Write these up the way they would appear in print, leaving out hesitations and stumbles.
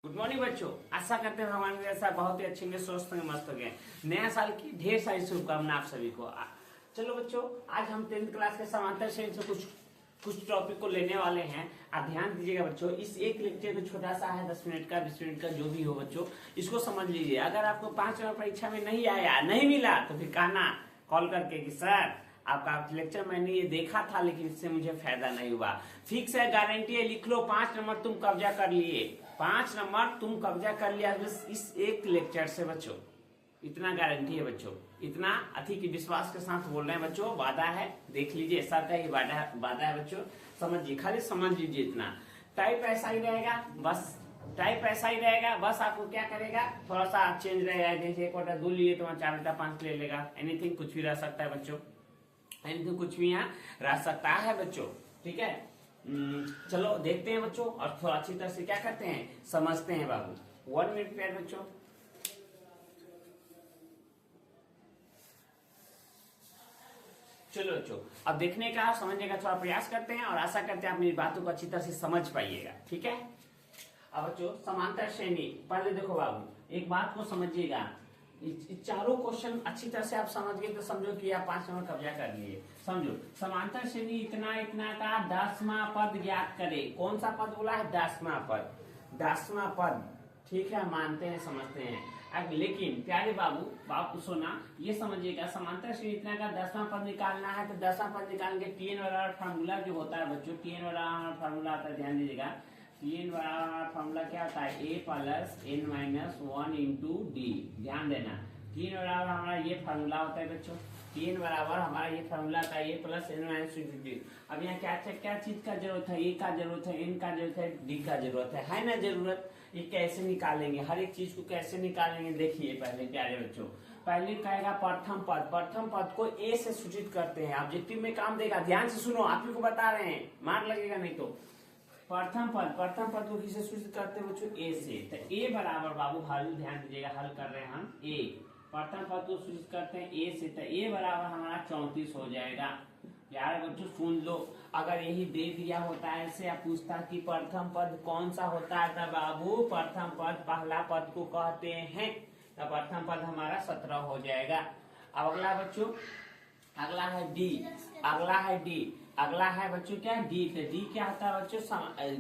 Good morning बच्चों, आशा करते हैं हमारे जैसा बहुत ही अच्छे स्वस्थ होंगे, मस्त हो गए। नया साल की ढेर सारी शुभकामनाएं आप सभी को। चलो बच्चों, आज हम 10th क्लास के समांतर श्रेणी से कुछ टॉपिक को लेने वाले हैं। आप ध्यान दीजिएगा बच्चों, इस एक लेक्चर में छोटा सा है, 10 मिनट का 20 मिनट का जो भी हो बच्चों, इसको समझ लीजिए। अगर आपको 5 नंबर परीक्षा में नहीं आया, नहीं मिला, तो फिर कहना कॉल करके कि सर आपका लेक्चर मैंने ये देखा था लेकिन इससे मुझे फायदा नहीं हुआ। फिक्स है, गारंटी है, लिख लो, 5 नंबर तुम कब्जा कर लिए, 5 नंबर तुम कब्जा कर लिया इस एक लेक्चर से बच्चों। इतना गारंटी है बच्चों, इतना अति की विश्वास के साथ बोल रहे हैं बच्चों, वादा है, देख लीजिए, सर का ये वादा है बच्चों, समझिए, खाली समझ लीजिए इतना। टाइप ऐसा ही रहेगा, बस टाइप ऐसा ही रहेगा, बस आपको क्या करेगा, थोड़ा सा चेंज रहेगा। जैसे 1 बटा 2 लिए तो 4 बटा 5 ले लेगा। एनीथिंग, कुछ भी रह सकता है बच्चों, एनीथिंग कुछ भी यहाँ रह सकता है बच्चों, ठीक है। चलो देखते हैं बच्चों, और थोड़ा अच्छी तरह से क्या करते हैं, समझते हैं बाबू। 1 मिनट प्यार बच्चों। चलो बच्चों, अब देखने का, समझने का थोड़ा प्रयास करते हैं और आशा करते हैं आप मेरी बातों को अच्छी तरह से समझ पाइएगा, ठीक है। अब बच्चों, समांतर श्रेणी, पहले देखो बाबू, एक बात को समझिएगा, चारों क्वेश्चन अच्छी तरह से आप समझ गए तो समझो कि आप 5 नंबर कब्जा कर लिए। समझो, समांतर श्रेणी इतना इतना का 10वां पद ज्ञात करे। कौन सा पद बोला है? 10वां पद, 10वां पद, ठीक है, मानते हैं, समझते हैं। अब लेकिन प्यारे बाबू सुना, ये समझिएगा, समांतर श्रेणी इतना का 10वां पद निकालना है तो 10वां पद निकालने के TN वाला फार्मूला जो होता है बच्चों, TN वाला फार्मूला आता है, ध्यान दीजिएगा। TN वाला फार्मूला क्या होता है? A plus n minus 1 into D. ध्यान देना, TN बराबर हमारा ये फार्मूला होता है बच्चों, TN बराबर हमारा ये फार्मूला था, A plus n minus D. अब यहाँ क्या चीज का जरूरत है? A का जरूरत है, n का जरूरत है, D का जरूरत है ना जरूरत। ये कैसे निकालेंगे, हर एक चीज को कैसे निकालेंगे? देखिए पहले प्यारे बच्चों, पहले कहेगा प्रथम पद को A से सूचित करते हैं। ऑब्जेक्टिव में काम देगा, ध्यान से सुनो, आप ही को बता रहे हैं, मार लगेगा नहीं तो। प्रथम पद को किसे सूचित करते हैं बच्चों? A से। तो A बराबर बाबू, हल ध्यान दीजिएगा, हल कर रहे हैं हम। A प्रथम पद को सूचित करते हैं A से, तो A बराबर हमारा 34 हो जाएगा। यार बच्चों सुन लो, अगर यही दे दिया होता है ऐसे, आप पूछता कि प्रथम पद कौन सा होता है, तो बाबू प्रथम पद पहला पद को कहते हैं, तो प्रथम पद हमारा 17 हो जाएगा। अब अगला बच्चों, अगला है D, अगला है बच्चों क्या? D। तो D क्या होता है बच्चों?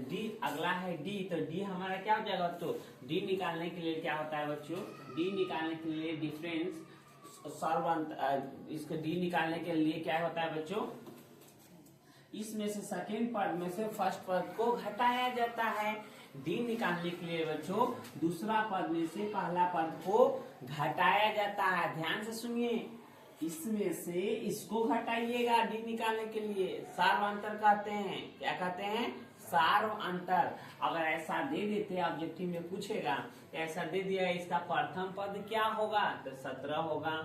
D, अगला है D, तो D हमारा क्या हो जाएगा बच्चों? D निकालने के लिए क्या होता है बच्चों? D निकालने के लिए डिफरेंस इसको D निकालने के लिए क्या होता है बच्चों? इसमें से सेकेंड पद में से फर्स्ट पद को घटाया जाता है। D निकालने के लिए बच्चों दूसरा पद में से पहला पद को घटाया जाता है। ध्यान से सुनिए, इसमें से इसको घटाइएगा D निकालने के लिए, सार्वअंतर कहते हैं। क्या कहते हैं? सार्वअंतर। अगर ऐसा दे देते, ऑब्जेक्टिव में पूछेगा, ऐसा दे दिया, इसका प्रथम पद क्या होगा? तो 17 होगा।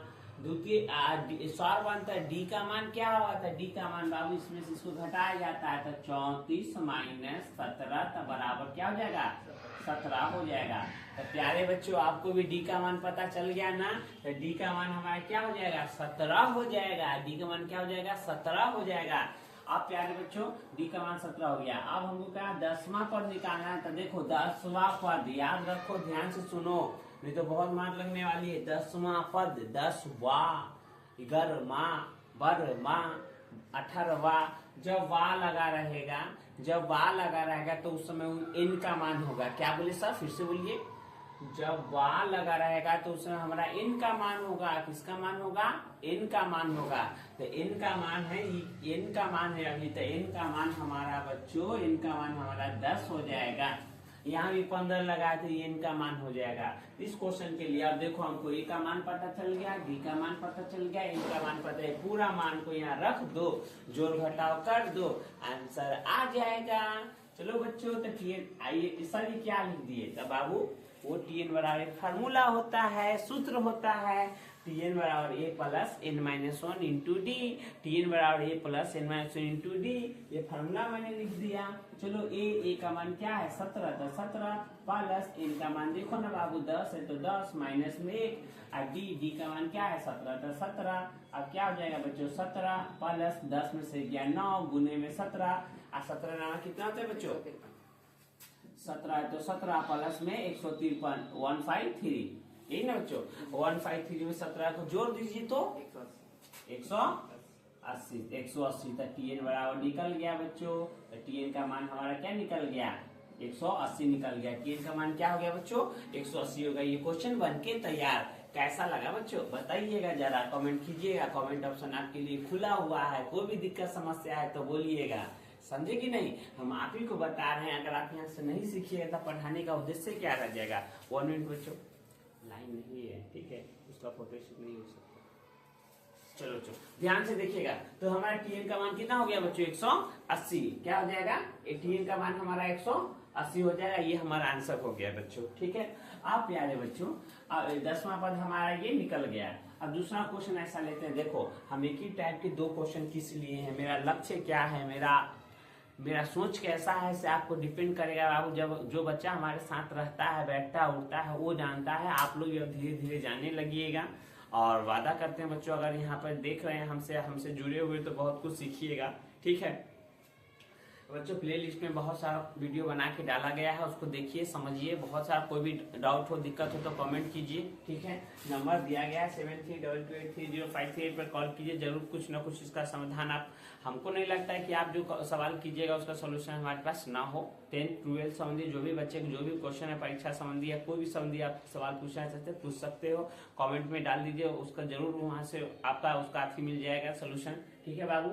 द्वितीय सार्वअंतर D का मान क्या होगा? तो D का मान बाबू इसमें से इसको घटाया जाता है, तो 34 माइनस 17 तो बराबर क्या हो जाएगा? 17 हो जाएगा। तो प्यारे बच्चों, आपको भी D का मान पता चल गया ना, तो D का मान हमारा क्या हो जाएगा? 17 हो जाएगा। D का मान क्या हो जाएगा? 17 हो जाएगा। अब प्यारे बच्चों, D का मान 17 हो गया। अब हमको क्या 10वां पद निकालना है, तो देखो 10वां पद, याद रखो, ध्यान से सुनो, नहीं तो बहुत मार लगने वाली है। 10वां पद, 10वां, 11वां, 12वां, 18वां, जब वां लगा रहेगा तो उस समय n का मान होगा। क्या बोले सर, फिर से बोलिए। जब वां लगा रहेगा तो उस समय हमारा n का मान होगा। किसका मान होगा? n का मान होगा। तो n का मान है, n का मान है अभी, तो n का मान हमारा बच्चों, n का मान हमारा 10 हो जाएगा। यहाँ भी 15 लगाए तो n का मान हो जाएगा। इस क्वेश्चन के लिए अब देखो, हमको A का मान पता चल गया, D का मान पता चल गया, n का मान पता है, पूरा मान को यहाँ रख दो, जोड़ घटाव कर दो, आंसर आ जाएगा। चलो बच्चों, तो TN आइए, सर क्या लिख दिए? तो बाबू वो TN बराबर फार्मूला होता है, सूत्र होता है, TN बराबर A plus n minus 1 into D. TN बराबर A plus n minus 1 into D, ये फार्मूला मैंने लिख दिया। चलो A का मान क्या है? 17, तो 17 प्लस n का मान देखो ना बाबू, 10 है तो 10 माइनस में 1, और D का मान क्या है? 17, तो 17। अब क्या हो जाएगा बच्चों? 17 प्लस 10 में से गया 9, गुने में 17, और 17 9 कितना होता है बच्चों? 17 है तो 17 प्लस में 153 153, यही ना बच्चों। 153 में 17 को जोड़ दीजिए तो 180 180 तक TN बराबर निकल गया बच्चों। तो TN का मान हमारा क्या निकल गया, 180 निकल गया। TN का मान क्या हो गया बच्चों, 180 होगा। ये क्वेश्चन बन के तैयार। कैसा लगा बच्चों बताइएगा, जरा कमेंट कीजिएगा। कमेंट ऑप्शन आपके लिए खुला हुआ है, कोई भी दिक्कत समस्या है तो बोलिएगा, समझे कि नहीं। हम आप ही को बता रहे हैं, अगर आप यहाँ से नहीं सीखिएगा तो पढ़ाने का उद्देश्य क्या रह जाएगा। 1 मिनट बच्चों, लाइन नहीं है, ठीक है, उसका फोटोशूट नहीं हो सकता। चलो चलो ध्यान से देखिएगा। तो हमारा TN का मान कितना हो गया बच्चों, 180। क्या हो जाएगा, TN का मान हमारा 180 हो जाएगा। ये हमारा आंसर हो गया बच्चों, ठीक है। आप प्यारे बच्चों, 10वां पद हमारा ये निकल गया। अब दूसरा क्वेश्चन ऐसा लेते हैं। देखो हम एक ही टाइप के 2 क्वेश्चन किस लिए हैं, मेरा लक्ष्य क्या है, मेरा सोच कैसा है, इससे आपको डिपेंड करेगा बाबू। जब जो बच्चा हमारे साथ रहता है, बैठता उठता है, वो जानता है। आप लोग धीरे धीरे जानने लगिएगा। और वादा करते हैं बच्चों, अगर यहाँ पर देख रहे हैं हमसे जुड़े हुए तो बहुत कुछ सीखिएगा, ठीक है बच्चों। प्ले लिस्ट में बहुत सारा वीडियो बना के डाला गया है, उसको देखिए समझिए। बहुत सारा कोई भी डाउट हो, दिक्कत हो तो कमेंट कीजिए, ठीक है। नंबर दिया गया है 7322830538 पर कॉल कीजिए, जरूर कुछ ना कुछ इसका समाधान आप। हमको नहीं लगता है कि आप जो सवाल कीजिएगा उसका सोल्यूशन हमारे पास ना हो। 10th 12th संबंधी जो भी बच्चे जो भी क्वेश्चन है, परीक्षा संबंधी या कोई भी संबंधी आप सवाल पूछना चाहते हैं पूछ सकते हो, कमेंट में डाल दीजिए, उसका जरूर वहां से आपका उसका मिल जाएगा सोल्यूशन, ठीक है बाबू।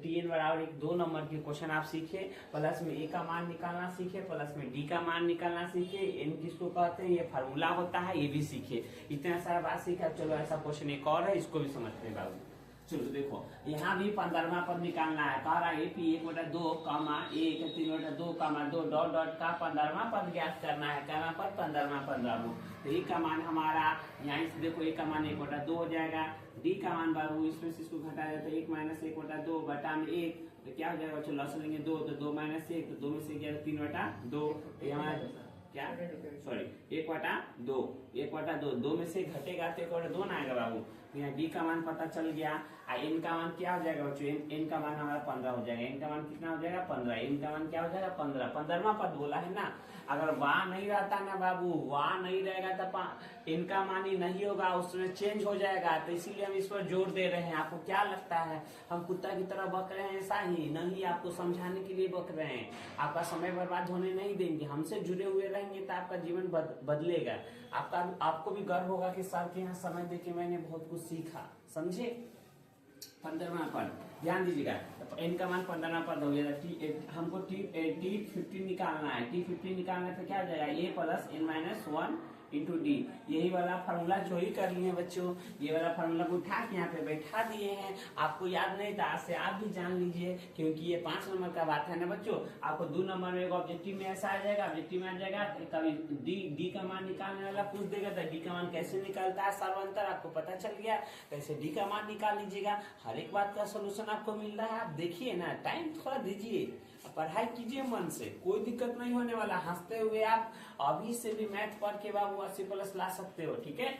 TN बराबर 2 नंबर के क्वेश्चन आप सीखे, प्लस में A का मान निकालना सीखे, प्लस में D का मान निकालना सीखे। N किसको कहते हैं, ये फार्मूला होता है, ये भी सीखे। इतना सारा बात सीखा। चलो ऐसा क्वेश्चन एक और है, इसको भी समझते हैं बाबू। चलो देखो यहाँ भी 15वां पद निकालना है। कह रहा है AP 1/2 कामा 1 3/2 कामा 2 डॉट डॉट का 15वां पद ज्ञात करना है। कहना पर 15वां 15वां। तो A का मान हमारा यहाँ से देखो, A का मान 1/2 हो जाएगा। D का मान बाबू इसमें से इसको घटा देते 1 - 1/2 बटा में 1, तो क्या हो जाएगा बच्चों, लॉस लेंगे 2 तो 2 - 1 तो 2 में से गया 3/2। यहाँ क्या सॉरी 1/2 1/2 2 में से घटेगा तो 1/2 ना आएगा बाबू। यहाँ D का मान पता चल गया। N का मान क्या हो जाएगा बच्चों, N का मान हमारा 15 हो जाएगा। N का मान कितना हो जाएगा 15। N का मान क्या हो जाएगा 15। 15वां पद बोला है ना। अगर वहां नहीं रहता ना बाबू, वहां नहीं रहेगा तो N का मान ही नहीं होगा, उसमें चेंज हो जाएगा। तो इसीलिए हम इस पर जोर दे रहे हैं। आपको क्या लगता है हम कुत्ता की तरह बक रहे हैं? ऐसा ही नहीं, आपको समझाने के लिए बक रहे हैं। आपका समय बर्बाद होने नहीं देंगे। हमसे जुड़े हुए रहेंगे तो आपका जीवन बदलेगा। आपको भी गर्व होगा कि सर के यहाँ समय देके मैंने बहुत कुछ सीखा, समझे। 15वां पद ध्यान दीजिएगा। N का मान 15वां पद हो गया। हमको T15 निकालना है। T15 निकालने पे क्या हो जाएगा, A plus N - 1 into D। यही वाला फार्मूला जो ही कर लिए बच्चों, ये वाला फार्मूला को उठा के यहाँ पे बैठा दिए हैं। आपको याद नहीं था, आज से आप भी जान लीजिए, क्योंकि ये 5 नंबर का बात है ना बच्चों। आपको 2 नंबर में ऑब्जेक्टिव में ऐसा आ जाएगा, ऑब्जेक्टिव में आ जाएगा कभी D का मान निकालने वाला पूछ देगा तो D का मान कैसे निकालता है, सर्वांतर आपको पता चल गया, कैसे D का मान निकाल लीजिएगा। हर एक बात का सोल्यूशन आपको मिल रहा है। आप देखिए ना, टाइम थोड़ा दीजिए, पढ़ाई कीजिए मन से, कोई दिक्कत नहीं होने वाला। हंसते हुए आप अभी से भी मैथ पढ़ के बाबू 80+ ला सकते हो, ठीक है।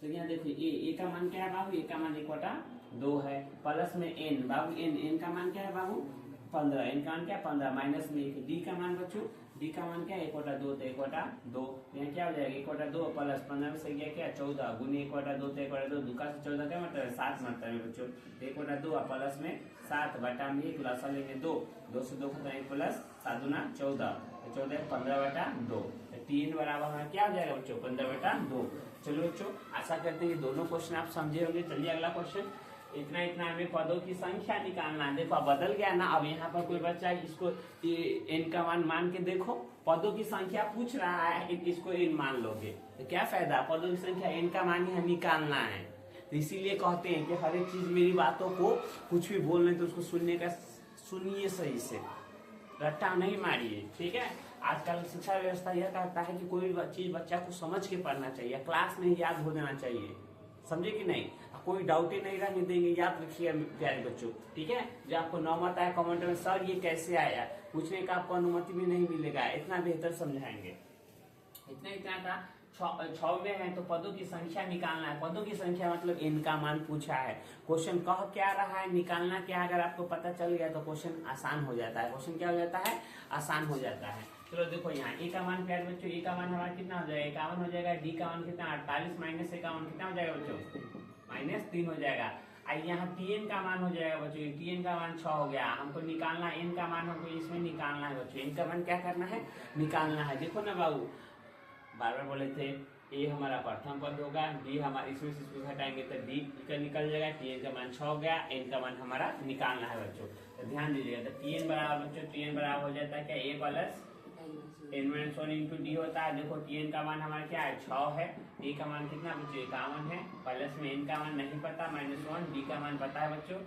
तो यहाँ देखिए A का मान क्या है बाबू, A का मान 1/2 है। प्लस में N बाबू, N का मान क्या है बाबू 15। N का मान क्या 15 माइनस में 1। D का मान बच्चों, D का मान क्या है 1/2 तो 1/2। यहाँ क्या हो जाएगा 1/2 प्लस 15 में से गया क्या 14 गुने 1/2 तो 1/2 2 से 14 क्या मतलब है 7 मतलब है बच्चों। 1/2 प्लस में 7 बटा में 1 लसा लेंगे 2 से 2 खत्म 1 प्लस 7 दूना 14 14 15/2। TN बराबर हमारा क्या हो जाएगा बच्चों 15/2। चलो बच्चों आशा करते हैं दोनों क्वेश्चन आप समझे होंगे। चलिए अगला क्वेश्चन। इतना हमें पदों की संख्या निकालना है। देखो बदल गया ना, अब यहाँ पर कोई बच्चा इसको N का मान के देखो, पदों की संख्या पूछ रहा है, इसको N मान लोगे तो क्या फायदा। पदों की संख्या N का मान यहाँ निकालना है। तो इसीलिए कहते हैं कि हर एक चीज मेरी बातों को कुछ भी बोल रहे तो उसको सुनिए सही से, रट्टा नहीं मारिए, ठीक है। आजकल शिक्षा व्यवस्था यह कहता है कि कोई चीज बच्चा को समझ के पढ़ना चाहिए, क्लास में ही याद हो देना चाहिए, समझे कि नहीं। कोई डाउट ही नहीं रहने देंगे। याद रखिए प्यारे बच्चों, ठीक है। जो आपको न आता है कमेंट में सर ये कैसे आया पूछने का आपको अनुमति भी नहीं मिलेगा, इतना बेहतर समझाएंगे। इतना था 6 में है तो पदों की संख्या निकालना है। पदों की संख्या मतलब N का मान पूछा है। क्वेश्चन कह क्या रहा है, निकालना क्या, अगर आपको पता चल गया तो क्वेश्चन आसान हो जाता है। क्वेश्चन क्या हो जाता है, आसान हो जाता है। चलो देखो यहाँ ए का मान क्या है बच्चों, ए का मान हमारा कितना हो जाएगा 51 हो जाएगा। डी का मान कितना 48 माइनस 51 कितना हो जाएगा बच्चों -3 हो जाएगा। यहाँ टीएन का मान हो जाएगा बच्चों, टीएन का मान 6 हो गया। हमको निकालना एन का मान, हमको इसमें निकालना है बच्चों, एन का मान क्या करना है निकालना है। देखो ना बाबू बार बार बोले थे ए हमारा प्रथम पद होगा, डी हमारा इसमें से इसको घटाएंगे तो डी का निकल जाएगा, टीएन का मान 6 हो गया, एन का मान हमारा निकालना है बच्चों। तो ध्यान दीजिएगा, तो टीएन बराबर बच्चों टीएन बराबर हो जाता है क्या ए प्लस n-1 इंटू डी होता है। देखो टीएन का मान हमारा क्या है 6 है, डी का मान कितना बच्चों 51 है, प्लस में एन का मान नहीं पता -1, डी का मान पता है बच्चों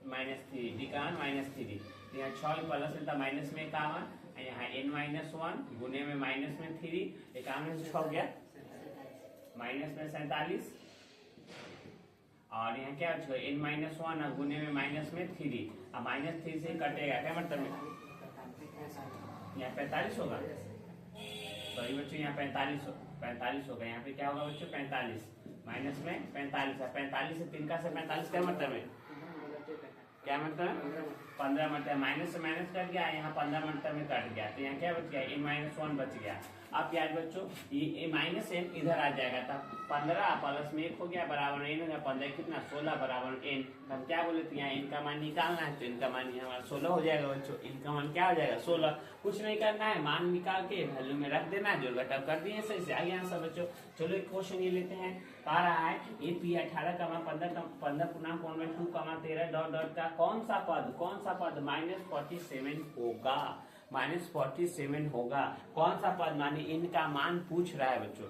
-3, डी का मान -3। यहाँ 6 प्लस में था माइनस में 51, यहाँ n-1 गुने में माइनस में 3, 51 से 6 हो गया माइनस में 47, और यहाँ क्या n-1 गुने में माइनस में 3, अब -3 से कटेगा क्या मतलब यहाँ 45 होगा, सॉरी बच्चों यहाँ 45 होगा। यहाँ पे क्या होगा बच्चों 45 माइनस में 45 है, 45 से 3 का से 45 क्या मतलब है, क्या मतलब है 15 मतलब माइनस से माइनस कट गया, यहाँ 15 मतलब में कट गया, तो यहाँ क्या बच गया n-1 बच गया। अब क्या है बच्चों ये माइनस एन इधर आ जाएगा, तब 15 प्लस में 1 हो गया बराबर एन हो गया, 15 कितना 16 बराबर एन। हम क्या बोले थे यहाँ एन का मान निकालना है, तो इनका मान हमारा 16 हो जाएगा बच्चों, इनका मान क्या हो जाएगा 16। कुछ नहीं करना है, मान निकाल के वैल्यू में रख देना है, जोड़ घटाव कर दिए सही से। आइए आंसर बच्चों, चलो एक क्वेश्चन ये लेते हैं। कह रहा है ए पी 18 का मान 15 पूर्णांक 1/2 का मान 13 डॉट डॉट का कौन सा पद -47 होगा, -47 होगा। कौन सा पद माने इनका मान पूछ रहा है बच्चों,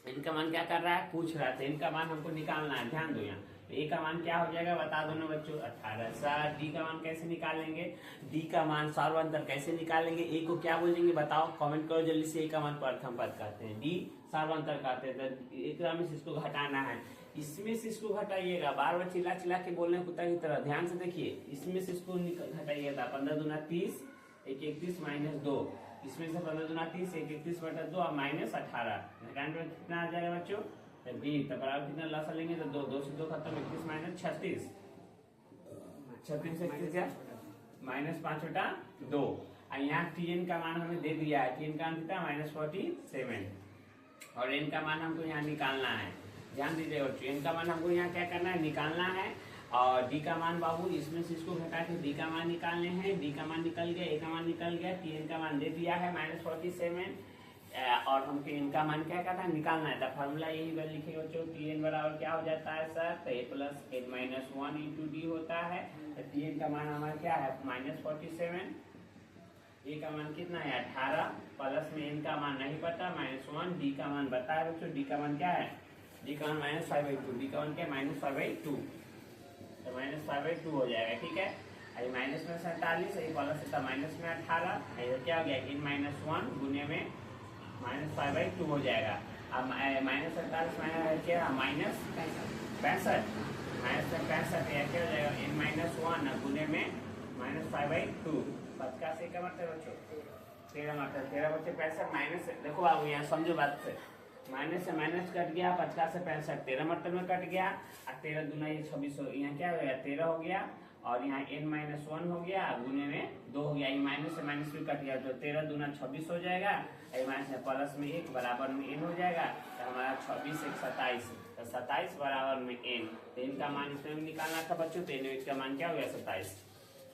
इनका मान क्या कर रहा है पूछ रहा है, तो इनका मान हमको निकालना है। ध्यान दो यहाँ ए का मान क्या हो जाएगा बता दो ना बच्चों 18। डी का मान कैसे निकालेंगे, डी का मान सार्वंतर कैसे निकालेंगे, ए को क्या बोलेंगे बताओ, कमेंट करो जल्दी से। ए का मान प्रथम पद कहते हैं, डी सार्वंतर कहते हैं, तो एक में से इसको घटाना है, इसमें से इसको घटाइएगा। बार बार चिल्ला चिल्ला के बोलने कुत्ता की तरह, ध्यान से देखिए, इसमें से इसको घटाइएगा। 15 दूना 30, 1 31 -2, इसमें से 15 दूना 30, 1 31 बटा 2 और -18 कितना आ जाएगा बच्चों बी, तो बराबर कितना लसा लेंगे तो 2 से 2 खत्म, 31 - 36, 36 से 31 क्या -5 बटा 2। और यहाँ टीएन का मान हमें दे दिया है, टीएन का मान कितना -47, और एन का मान हमको यहाँ निकालना है। ध्यान दीजिएगा बच्चों, एन का मान हमको यहाँ क्या करना है निकालना है, और डी का मान बाबू इसमें से इसको घटा के डी का मान निकालने हैं। डी का मान निकल गया, ए का मान निकल गया, टीएन का मान दे दिया है -47, और हमको इनका मान क्या करना है निकालना है। तो फार्मूला यही लिखे बच्चों, टीएन बराबर क्या हो जाता है सर, तो ए प्लस n-1 इंटू डी होता है। तो टीएन का मान हमारा क्या है -47, ए का मान कितना है 18, प्लस में एन का मान नहीं पता -1, डी का मान बताया बच्चों, डी का मान क्या है, डी का मान -5/2, डी का मान क्या -5/2, तो -5/2 हो जाएगा। ठीक है, आई माइनस में 47, आई प्लस था माइनस में 18, क्या हो गया n-1 गुने में -5/2 हो जाएगा। अब -47 क्या -65, -65 क्या हो जाएगा n-1 गुने में -5/2, 50 का मतलब बच्चों 13 मतलब 13 बच्चे 65 माइनस। देखो आप यहाँ समझो बात से, माइनस से माइनस कट गया, 50 से 65 13 मतलब में कट गया, और 13 दूना ये 26 हो, यहाँ क्या हो गया 13 हो गया, और यहाँ n-1 हो गया गुने में 2 हो गया, माइनस से माइनस भी कट गया, तो 13 दूना 26 हो जाएगा, माइनस में प्लस में 1 बराबर में n हो जाएगा, तो हमारा 26 1 27, तो 27 बराबर में n। तो इनका मान इसमें निकालना था बच्चों, तो इसका मान क्या हो गया 27।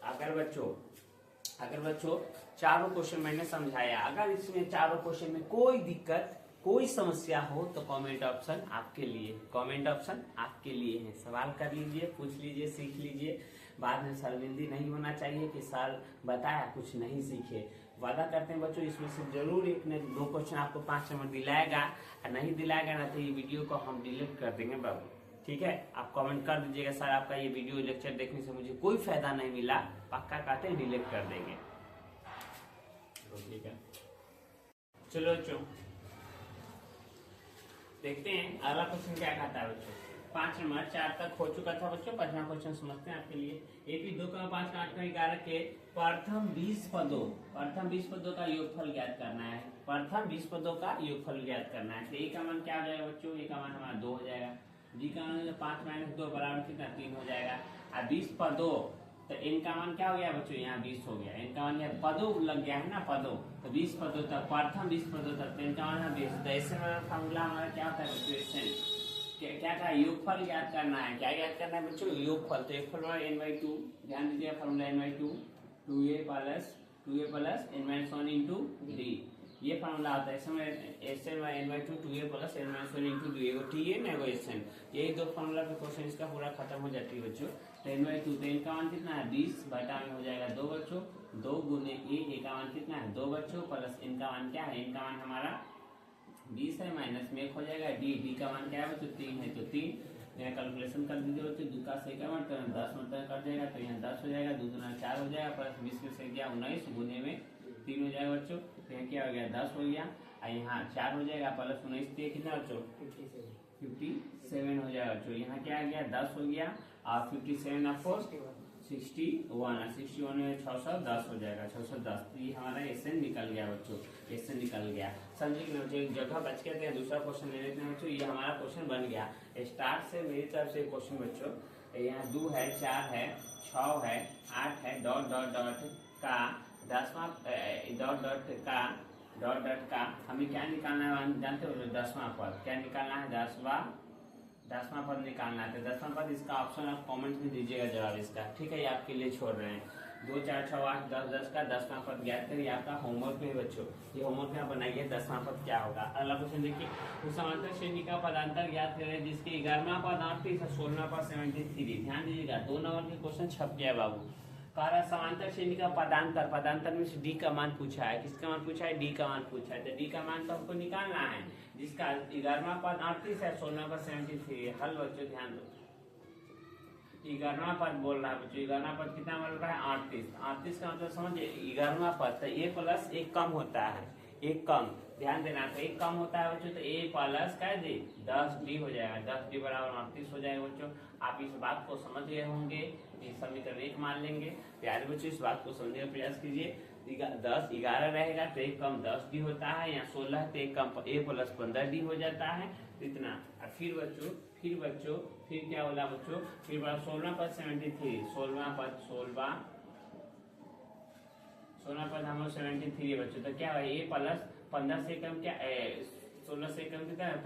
अगर बच्चों चारों क्वेश्चन मैंने समझाया, अगर इसमें चारों क्वेश्चन में कोई दिक्कत कोई समस्या हो तो कमेंट ऑप्शन आपके लिए, कमेंट ऑप्शन आपके लिए है। सवाल कर लीजिए, पूछ लीजिए, सीख लीजिए, बाद में शर्मिंदी नहीं होना चाहिए कि सर बताया कुछ नहीं सीखे। वादा करते हैं बच्चों इसमें से जरूर एक ने 2 क्वेश्चन आपको 5 नंबर दिलाएगा, और नहीं दिलाएगा ना तो ये वीडियो को हम डिलीट कर देंगे बाबू। ठीक है, आप कमेंट कर दीजिएगा सर आपका ये वीडियो लेक्चर देखने से मुझे कोई फायदा नहीं मिला, पक्का कहते हैं डिलीट कर देंगे। तो ठीक है, चलो बच्चों देखते हैं अगला क्वेश्चन क्या कहता है बच्चों। 5 नंबर 4 तक हो चुका था बच्चों, 5वां क्वेश्चन समझते हैं आपके लिए। एपी 2, 5, 8, 11 के प्रथम 20 पदों का योगफल ज्ञात करना है। प्रथम 20 पदों का योगफल ज्ञात करना है। तो ए का मान क्या हो जाएगा बच्चों, ए का मान हमारा 2 हो जाएगा, डी का मान 5 - 2 बराबर कितना 3 हो जाएगा, और 20 पदों, तो n का मान क्या हो गया बच्चों, यहाँ 20 हो गया। n का मान यहाँ पदों लग गया है ना, पदों, तो 20 पदों तक, प्रथम 20 पदों तक, तो n का मान है 20। तो ऐसे वाला फॉर्मूला हमारा क्या होता है बच्चों, ऐसे क्या था, योगफल ज्ञात करना है। क्या ज्ञात करना है बच्चों, योगफल। तो योगफल वाला n/2, ध्यान दीजिए formula n/2, 2a plus n-1 into d, ये फॉर्मूला आता है। ऐसे में n/2 2a plus n-1 into d, ठीक है ना इक्वेशन। यही दो फॉर्मूला पे क्वेश्चन इसका पूरा खत्म हो जाती है बच्चों। तो n/2, तो n का मान कितना है 20, बटा में हो जाएगा 2 बच्चों, 2 गुने a का मान कितना है 2 बच्चों, प्लस n का मान क्या है, n का मान हमारा 20 है, माइनस में 1 हो जाएगा, d का मान क्या है बच्चों 3 है, तो 3 यहाँ कैलकुलेशन कर दीजिए बच्चों, 2 का 6 का मतलब 10 मतलब कर जाएगा, तो यहाँ 10 हो जाएगा, 2 गुना 4 हो जाएगा, प्लस 20 में से गया 19, गुने में 3 हो जाएगा बच्चों। तो यहाँ क्या हो गया 10 हो गया, और यहाँ 4 हो जाएगा, प्लस 19 तो कितना बच्चों 57 हो जाएगा बच्चों। यहाँ क्या आ गया 10 हो गया, और 57 ऑफ 4 61 में 610 हो जाएगा, 610। तो ये हमारा एसएन निकल गया बच्चों, एसएन निकल गया। समझे कि मुझे एक जगह बच गया, दूसरा क्वेश्चन ले लेते हैं बच्चों। ये हमारा क्वेश्चन बन गया स्टार्ट से, मेरी तरफ से क्वेश्चन बच्चों। यहाँ 2 है, 4 है, 6 है, 8 है, डॉट डॉट डॉट का 10वां डॉट डॉट का हमें क्या निकालना है जानते हो, 10वां पद क्या निकालना है, 10वां पद निकालना है। तो 10वां पद, इसका ऑप्शन आप कमेंट में दीजिएगा जवाब इसका, ठीक है, ये आपके लिए छोड़ रहे हैं। 2 4 6 8 10 10 का 10वां पद ज्ञात करिए, आपका होमवर्क में बच्चों, ये होमवर्क में आप बनाइए 10वां पद क्या होगा। अगला क्वेश्चन देखिए, उस समांतर श्रेणी का पदांतर ज्ञात करें जिसके 11वां पद 38 और 16वां पद 73। ध्यान दीजिएगा, 2 नंबर के क्वेश्चन छप गया बाबू। कह रहा समांतर श्रेणी का पदांतर में से डी का मान पूछा है, किसका मान पूछा है, डी का मान पूछा है। तो डी का मान तो हमको निकालना है, जिसका 11वां पद 38 है, 16वां पद 73 है। हल बच्चों ध्यान दो, 11वां पद बोल रहा है बच्चों, 11वां पद कितना बोल रहा है 38 का मतलब समझिए 11वां पद, तो a प्लस 1 कम होता है, 1 कम, ध्यान देना, तो 1 कम होता है बच्चों, तो a प्लस क्या दे 10d हो जाएगा, 10d बराबर 38 हो जाएगा बच्चों। आप इस बात को समझ गए होंगे, इस समीकरण 1 मान लेंगे। प्यारे बच्चों इस बात को समझने का प्रयास कीजिए। 10 11 रहेगा तो 1 कम 10d होता है, यहाँ 16 तो 1 कम a प्लस 15d हो जाता है, इतना। और फिर बच्चों फिर क्या बोला बच्चों, फिर बोला 16 पद 73, 16 पद हम 73 है बच्चों। तो क्या है a प्लस 15 से कम क्या 16 से कम कितना है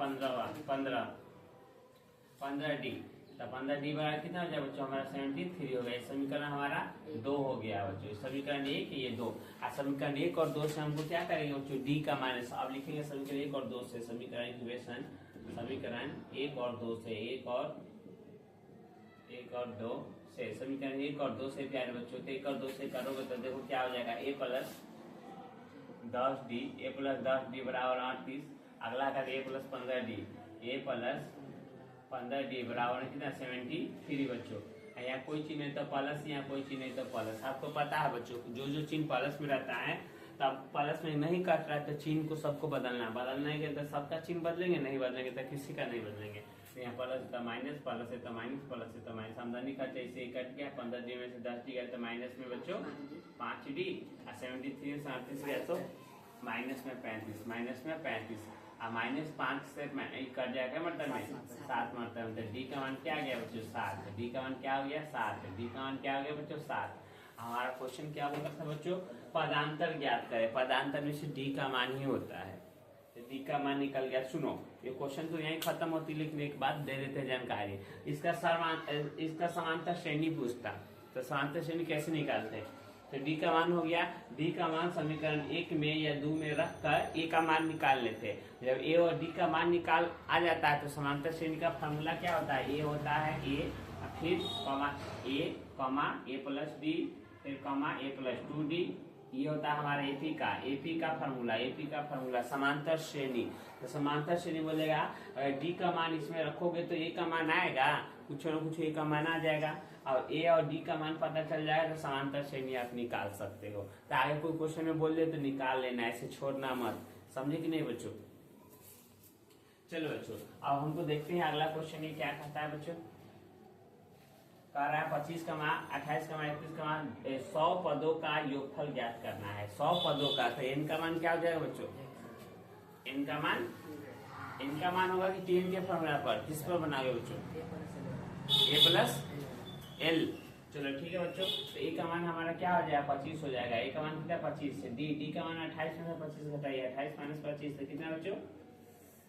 15d, तो 15d बराबर कितना हो जाए बच्चों हमारा 73 हो गया। समीकरण हमारा 2 हो गया बच्चों, समीकरण 1 ये 2। और समीकरण 1 और 2 से हमको क्या करेंगे बच्चों, d का मान अब लिखेंगे समीकरण 1 और 2 से, समीकरण 1 और 2 से, 1 और 2 से, समीकरण 1 और 2 से प्यारे बच्चों। तो 1 और 2 से करोगे तो देखो क्या हो जाएगा, a प्लस 10d बराबर 38। अगला कर a प्लस 15d बराबर कितना 73 बच्चों। यहाँ कोई चीज नहीं तो प्लस, यहाँ कोई चीज नहीं तो प्लस। आपको पता है बच्चों, जो चिन्ह प्लस में रहता है, तब प्लस में नहीं कट रहा है तो चिन्ह को सबको बदलना है, तो सबका चिन्ह बदलेंगे, नहीं बदलेंगे तो किसी का नहीं बदलेंगे। तो यहाँ प्लस है तो माइनस, प्लस है तो माइनस, प्लस है तो माइनस, आमदनी खर्चा इसे कट गया, 15d में से 10d गया तो माइनस में बच्चों 5d, और 73 से 38 गया तो माइनस में 35, और माइनस 5 से कट जाएगा मतलब में 7 मतलब, तो डी का मान क्या आ गया बच्चों 7, डी का मान क्या हो गया 7, डी का मान क्या हो गया बच्चों 7। हमारा क्वेश्चन क्या बोला था बच्चों, पदांतर ज्ञात करें, पदांतर में से डी का मान ही होता है, तो डी का मान निकल गया। सुनो ये क्वेश्चन तो यहीं खत्म होती, लेकिन एक बात दे देते हैं जानकारी, इसका समांतर श्रेणी पूछता, तो समांतर श्रेणी कैसे निकालते हैं। तो डी का मान हो गया, डी का मान समीकरण 1 में या 2 में रख कर ए का मान निकाल लेते हैं। जब ए और डी का मान निकाल आ जाता है तो समांतर श्रेणी का फॉर्मूला क्या होता है, ए होता है ए, फिर कॉमा ए प्लस डी, फिर कॉमा ए प्लस 2d, ये होता है हमारा एपी का फॉर्मूला समांतर श्रेणी। तो समांतर श्रेणी बोलेगा डी का मान इसमें रखोगे तो ए का मान आएगा, कुछ न कुछ ए का मान आ जाएगा, और ए और डी का मान पता चल जाएगा तो समांतर श्रेणी आप निकाल सकते हो। तो आगे कोई क्वेश्चन में बोल दे तो निकाल लेना, ऐसे छोड़ना मत, समझे कि नहीं बच्चों। चलो बच्चों अब हमको देखते हैं अगला क्वेश्चन ये क्या कहता है बच्चों। कह रहा है 25 का मान 28 का मान 31 का मान 100 पदों का योगफल ज्ञात करना है, 100 पदों का। तो n का मान क्या हो जाएगा बच्चों, n का मान होगा कि टीएन के फॉर्मूला पर, किस पर बनाओगे बच्चों, a प्लस l। चलो ठीक है बच्चों, तो ए का मान हमारा क्या हो जाएगा 25 हो जाएगा। ए का मान कितना 25 है। डी का मान 28 में से 25 घटाइए, 28 माइनस 25 तो कितना बच्चों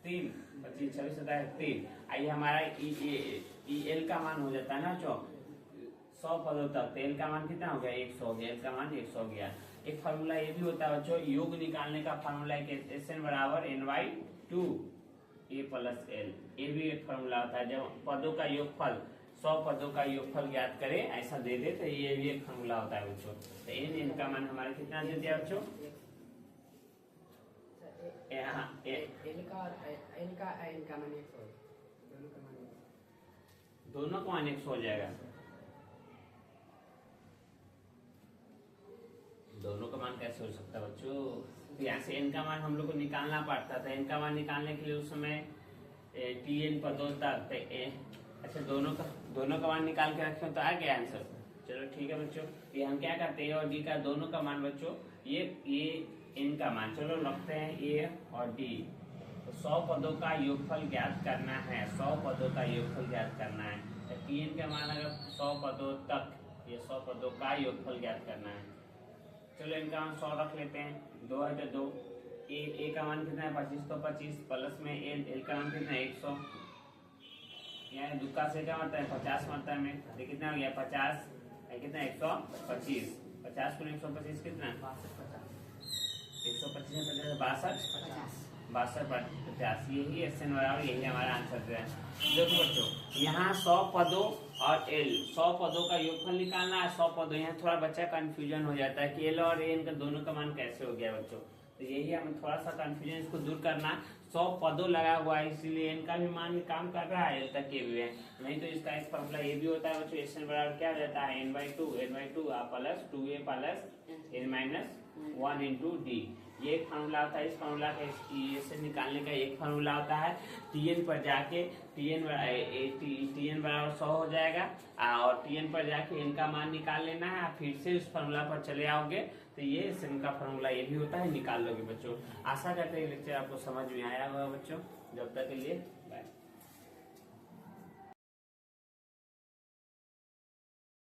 3, 25 26 होता है 3। आइए हमारा ई एल का मान हो जाता है ना बच्चों 100 पदों तक, तो एल का मान कितना हो गया 100 हो गया, एल का मान 100 हो गया। एक फार्मूला ये भी होता है बच्चों, योग निकालने का फार्मूला SN बराबर NY2 A प्लस L, ये भी एक फार्मूला होता है। जब पदों का योगफल 100 पदों का योगफल ज्ञात करें ऐसा दे दे तो ये भी एक फार्मूला होता है बच्चों। तो एन का मान हमारा कितना दे दिया बच्चों यहाँ दोनों का मान 100 हो जाएगा। दोनों का मान कैसे हो सकता है बच्चों, तो यहाँ से एन का मान हम लोग को निकालना पड़ता था। एन का मान निकालने के लिए उस समय TN पदों तक, अच्छा दोनों का मान निकाल के रखे तो आ गया आंसर। चलो ठीक है बच्चों, ये हम क्या करते हैं और डी का दोनों का मान बच्चों ये एन का मान चलो रखते हैं ए और डी। तो 100 पदों का योगफल ज्ञात करना है, 100 पदों का योगफल ज्ञात करना है। तो TN का मान अगर 100 पदों तक, ये 100 पदों का योगफल ज्ञात करना है। चलो इनका मान 100 रख लेते हैं, 2 है तो 2, ए का मान कितना है 25 तो 25 प्लस में एल का मान कितना है 100, यहाँ दुक्का से क्या मरता है 50 मरता है में, तो कितना हो गया 50 कितना 125, 50 को 125 कितना 125 में 62 50, यही SN बराबर यही हमारा आंसर है। देखो बच्चों यहाँ 100 पदों और एल 100 पदों का योगफल निकालना है, 100 पदों, यहाँ थोड़ा बच्चा कंफ्यूजन हो जाता है कि एल और एन का दोनों का मान कैसे हो गया बच्चों। तो यही हमें थोड़ा सा कंफ्यूजन इसको दूर करना। 100 पदों लगा हुआ है इसीलिए एन का भी मान काम कर रहा है, एल तक के भी है, नहीं तो इसका एक फॉर्मूला ये भी होता है बच्चों SN बराबर क्या हो जाता है n/2 plus 2a plus n minus 1 into D. ये एक फार्मूला होता है। इस फार्मूला का SN निकालने का एक फार्मूला होता है, TN पर जाके TN बराबर 100 हो जाएगा और TN पर जाके n का मान निकाल लेना है, फिर से उस फार्मूला पर चले आओगे तो ये SN का फार्मूला ये भी होता है, निकाल लोगे बच्चों। आशा करते हैं लेक्चर आपको समझ में आया होगा बच्चों। जब तक के लिए बाय।